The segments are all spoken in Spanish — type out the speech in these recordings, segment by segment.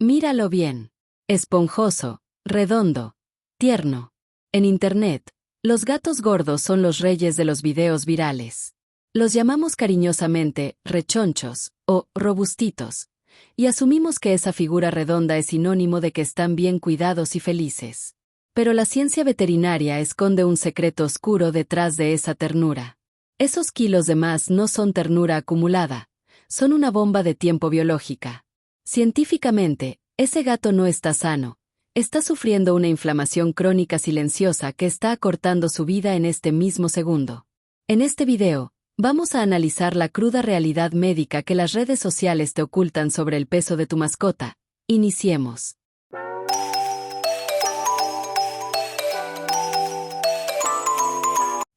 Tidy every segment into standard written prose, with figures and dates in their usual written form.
Míralo bien. Esponjoso, redondo, tierno. En Internet, los gatos gordos son los reyes de los videos virales. Los llamamos cariñosamente rechonchos o robustitos, y asumimos que esa figura redonda es sinónimo de que están bien cuidados y felices. Pero la ciencia veterinaria esconde un secreto oscuro detrás de esa ternura. Esos kilos de más no son ternura acumulada, son una bomba de tiempo biológica. Científicamente, ese gato no está sano, está sufriendo una inflamación crónica silenciosa que está acortando su vida en este mismo segundo. En este video, vamos a analizar la cruda realidad médica que las redes sociales te ocultan sobre el peso de tu mascota. Iniciemos.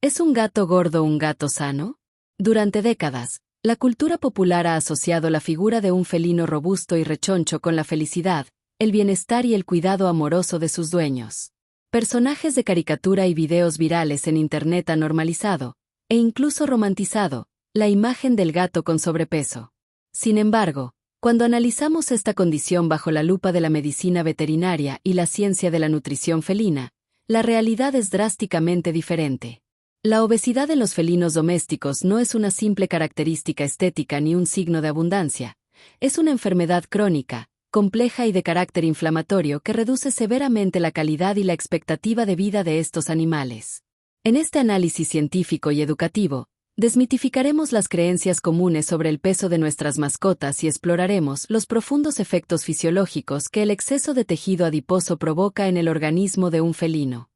¿Es un gato gordo un gato sano? Durante décadas, la cultura popular ha asociado la figura de un felino robusto y rechoncho con la felicidad, el bienestar y el cuidado amoroso de sus dueños. Personajes de caricatura y videos virales en Internet han normalizado, e incluso romantizado, la imagen del gato con sobrepeso. Sin embargo, cuando analizamos esta condición bajo la lupa de la medicina veterinaria y la ciencia de la nutrición felina, la realidad es drásticamente diferente. La obesidad en los felinos domésticos no es una simple característica estética ni un signo de abundancia, es una enfermedad crónica, compleja y de carácter inflamatorio que reduce severamente la calidad y la expectativa de vida de estos animales. En este análisis científico y educativo, desmitificaremos las creencias comunes sobre el peso de nuestras mascotas y exploraremos los profundos efectos fisiológicos que el exceso de tejido adiposo provoca en el organismo de un felino.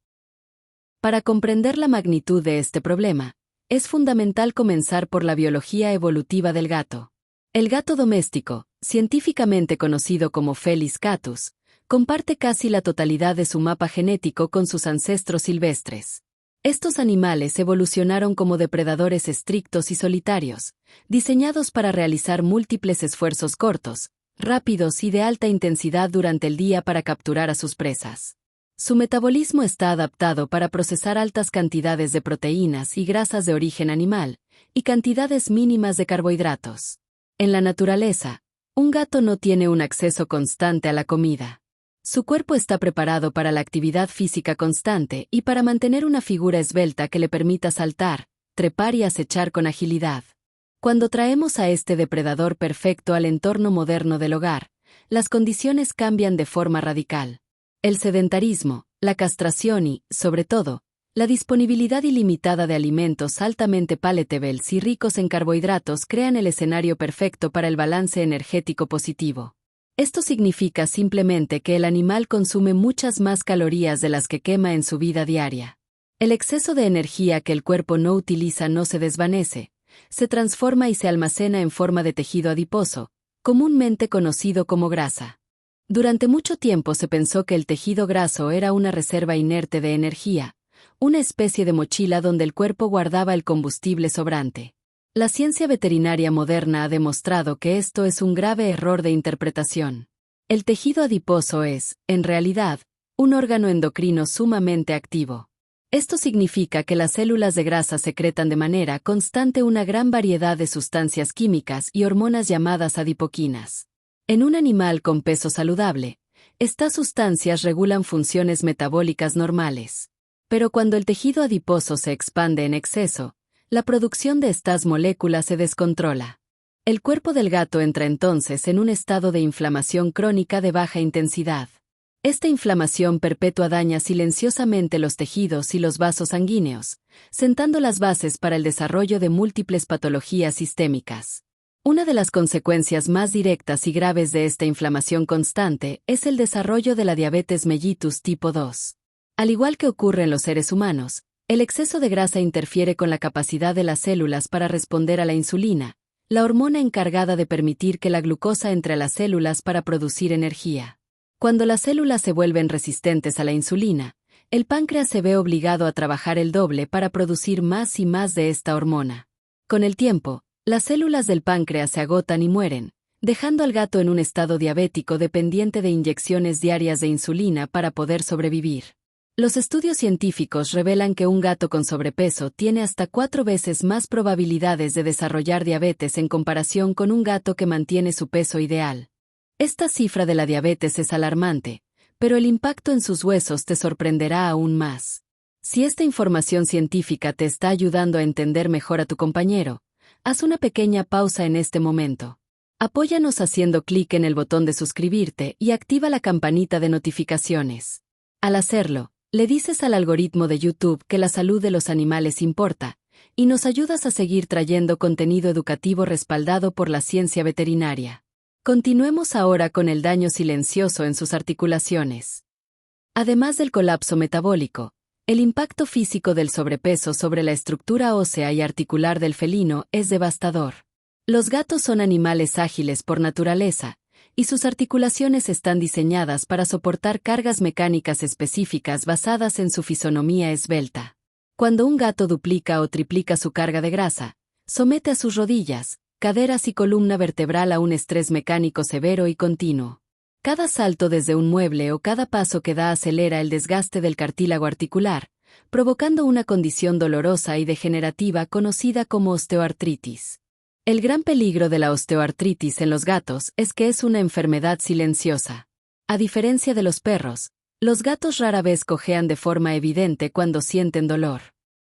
Para comprender la magnitud de este problema, es fundamental comenzar por la biología evolutiva del gato. El gato doméstico, científicamente conocido como Felis catus, comparte casi la totalidad de su mapa genético con sus ancestros silvestres. Estos animales evolucionaron como depredadores estrictos y solitarios, diseñados para realizar múltiples esfuerzos cortos, rápidos y de alta intensidad durante el día para capturar a sus presas. Su metabolismo está adaptado para procesar altas cantidades de proteínas y grasas de origen animal, y cantidades mínimas de carbohidratos. En la naturaleza, un gato no tiene un acceso constante a la comida. Su cuerpo está preparado para la actividad física constante y para mantener una figura esbelta que le permita saltar, trepar y acechar con agilidad. Cuando traemos a este depredador perfecto al entorno moderno del hogar, las condiciones cambian de forma radical. El sedentarismo, la castración y, sobre todo, la disponibilidad ilimitada de alimentos altamente palatables y ricos en carbohidratos crean el escenario perfecto para el balance energético positivo. Esto significa simplemente que el animal consume muchas más calorías de las que quema en su vida diaria. El exceso de energía que el cuerpo no utiliza no se desvanece, se transforma y se almacena en forma de tejido adiposo, comúnmente conocido como grasa. Durante mucho tiempo se pensó que el tejido graso era una reserva inerte de energía, una especie de mochila donde el cuerpo guardaba el combustible sobrante. La ciencia veterinaria moderna ha demostrado que esto es un grave error de interpretación. El tejido adiposo es, en realidad, un órgano endocrino sumamente activo. Esto significa que las células de grasa secretan de manera constante una gran variedad de sustancias químicas y hormonas llamadas adipoquinas. En un animal con peso saludable, estas sustancias regulan funciones metabólicas normales. Pero cuando el tejido adiposo se expande en exceso, la producción de estas moléculas se descontrola. El cuerpo del gato entra entonces en un estado de inflamación crónica de baja intensidad. Esta inflamación perpetua daña silenciosamente los tejidos y los vasos sanguíneos, sentando las bases para el desarrollo de múltiples patologías sistémicas. Una de las consecuencias más directas y graves de esta inflamación constante es el desarrollo de la diabetes mellitus tipo 2. Al igual que ocurre en los seres humanos, el exceso de grasa interfiere con la capacidad de las células para responder a la insulina, la hormona encargada de permitir que la glucosa entre a las células para producir energía. Cuando las células se vuelven resistentes a la insulina, el páncreas se ve obligado a trabajar el doble para producir más y más de esta hormona. Con el tiempo, las células del páncreas se agotan y mueren, dejando al gato en un estado diabético dependiente de inyecciones diarias de insulina para poder sobrevivir. Los estudios científicos revelan que un gato con sobrepeso tiene hasta 4 veces más probabilidades de desarrollar diabetes en comparación con un gato que mantiene su peso ideal. Esta cifra de la diabetes es alarmante, pero el impacto en sus huesos te sorprenderá aún más. Si esta información científica te está ayudando a entender mejor a tu compañero, haz una pequeña pausa en este momento. Apóyanos haciendo clic en el botón de suscribirte y activa la campanita de notificaciones. Al hacerlo, le dices al algoritmo de YouTube que la salud de los animales importa, y nos ayudas a seguir trayendo contenido educativo respaldado por la ciencia veterinaria. Continuemos ahora con el daño silencioso en sus articulaciones. Además del colapso metabólico, el impacto físico del sobrepeso sobre la estructura ósea y articular del felino es devastador. Los gatos son animales ágiles por naturaleza, y sus articulaciones están diseñadas para soportar cargas mecánicas específicas basadas en su fisonomía esbelta. Cuando un gato duplica o triplica su carga de grasa, somete a sus rodillas, caderas y columna vertebral a un estrés mecánico severo y continuo. Cada salto desde un mueble o cada paso que da acelera el desgaste del cartílago articular, provocando una condición dolorosa y degenerativa conocida como osteoartritis. El gran peligro de la osteoartritis en los gatos es que es una enfermedad silenciosa. A diferencia de los perros, los gatos rara vez cojean de forma evidente cuando sienten dolor.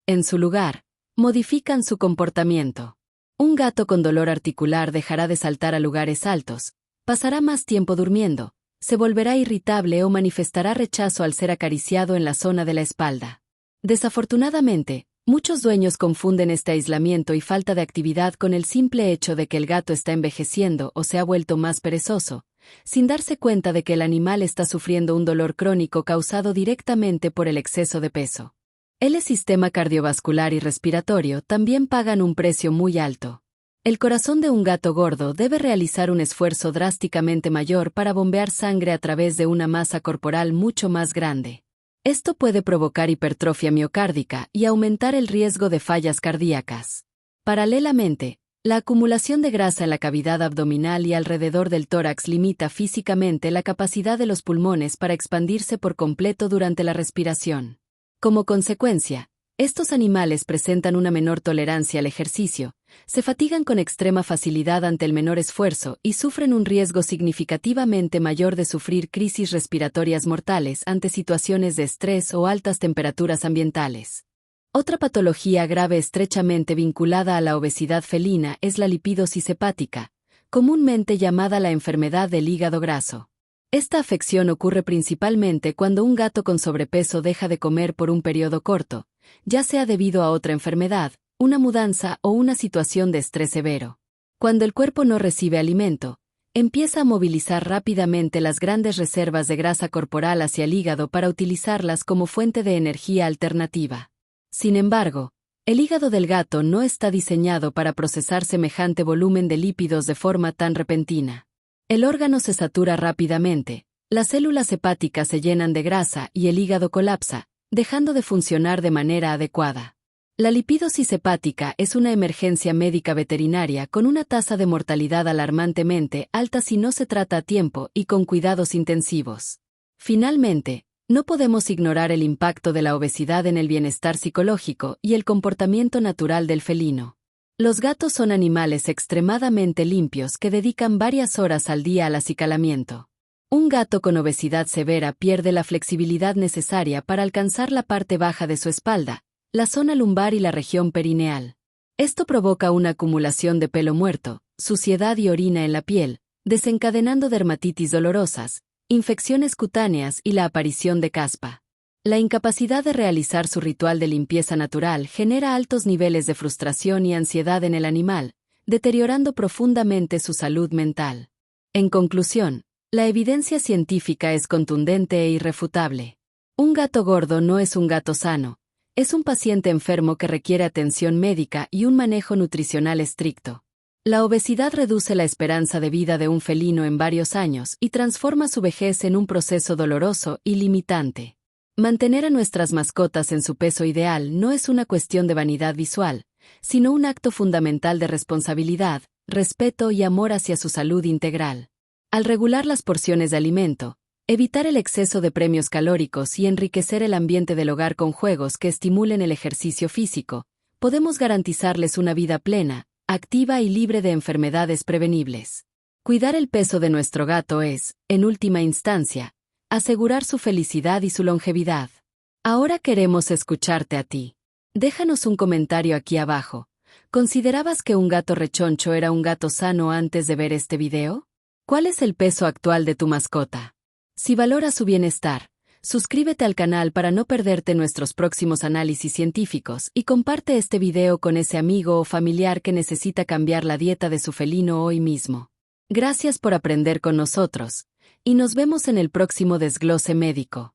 En su lugar, modifican su comportamiento. Un gato con dolor articular dejará de saltar a lugares altos, pasará más tiempo durmiendo, se volverá irritable o manifestará rechazo al ser acariciado en la zona de la espalda. Desafortunadamente, muchos dueños confunden este aislamiento y falta de actividad con el simple hecho de que el gato está envejeciendo o se ha vuelto más perezoso, sin darse cuenta de que el animal está sufriendo un dolor crónico causado directamente por el exceso de peso. El sistema cardiovascular y respiratorio también pagan un precio muy alto. El corazón de un gato gordo debe realizar un esfuerzo drásticamente mayor para bombear sangre a través de una masa corporal mucho más grande. Esto puede provocar hipertrofia miocárdica y aumentar el riesgo de fallas cardíacas. Paralelamente, la acumulación de grasa en la cavidad abdominal y alrededor del tórax limita físicamente la capacidad de los pulmones para expandirse por completo durante la respiración. Como consecuencia, estos animales presentan una menor tolerancia al ejercicio, se fatigan con extrema facilidad ante el menor esfuerzo y sufren un riesgo significativamente mayor de sufrir crisis respiratorias mortales ante situaciones de estrés o altas temperaturas ambientales. Otra patología grave estrechamente vinculada a la obesidad felina es la lipidosis hepática, comúnmente llamada la enfermedad del hígado graso. Esta afección ocurre principalmente cuando un gato con sobrepeso deja de comer por un periodo corto, ya sea debido a otra enfermedad, una mudanza o una situación de estrés severo. Cuando el cuerpo no recibe alimento, empieza a movilizar rápidamente las grandes reservas de grasa corporal hacia el hígado para utilizarlas como fuente de energía alternativa. Sin embargo, el hígado del gato no está diseñado para procesar semejante volumen de lípidos de forma tan repentina. El órgano se satura rápidamente, las células hepáticas se llenan de grasa y el hígado colapsa, dejando de funcionar de manera adecuada. La lipidosis hepática es una emergencia médica veterinaria con una tasa de mortalidad alarmantemente alta si no se trata a tiempo y con cuidados intensivos. Finalmente, no podemos ignorar el impacto de la obesidad en el bienestar psicológico y el comportamiento natural del felino. Los gatos son animales extremadamente limpios que dedican varias horas al día al acicalamiento. Un gato con obesidad severa pierde la flexibilidad necesaria para alcanzar la parte baja de su espalda, la zona lumbar y la región perineal. Esto provoca una acumulación de pelo muerto, suciedad y orina en la piel, desencadenando dermatitis dolorosas, infecciones cutáneas y la aparición de caspa. La incapacidad de realizar su ritual de limpieza natural genera altos niveles de frustración y ansiedad en el animal, deteriorando profundamente su salud mental. En conclusión, la evidencia científica es contundente e irrefutable. Un gato gordo no es un gato sano, es un paciente enfermo que requiere atención médica y un manejo nutricional estricto. La obesidad reduce la esperanza de vida de un felino en varios años y transforma su vejez en un proceso doloroso y limitante. Mantener a nuestras mascotas en su peso ideal no es una cuestión de vanidad visual, sino un acto fundamental de responsabilidad, respeto y amor hacia su salud integral. Al regular las porciones de alimento, evitar el exceso de premios calóricos y enriquecer el ambiente del hogar con juegos que estimulen el ejercicio físico, podemos garantizarles una vida plena, activa y libre de enfermedades prevenibles. Cuidar el peso de nuestro gato es, en última instancia, asegurar su felicidad y su longevidad. Ahora queremos escucharte a ti. Déjanos un comentario aquí abajo. ¿Considerabas que un gato rechoncho era un gato sano antes de ver este video? ¿Cuál es el peso actual de tu mascota? Si valoras su bienestar, suscríbete al canal para no perderte nuestros próximos análisis científicos y comparte este video con ese amigo o familiar que necesita cambiar la dieta de su felino hoy mismo. Gracias por aprender con nosotros, y nos vemos en el próximo desglose médico.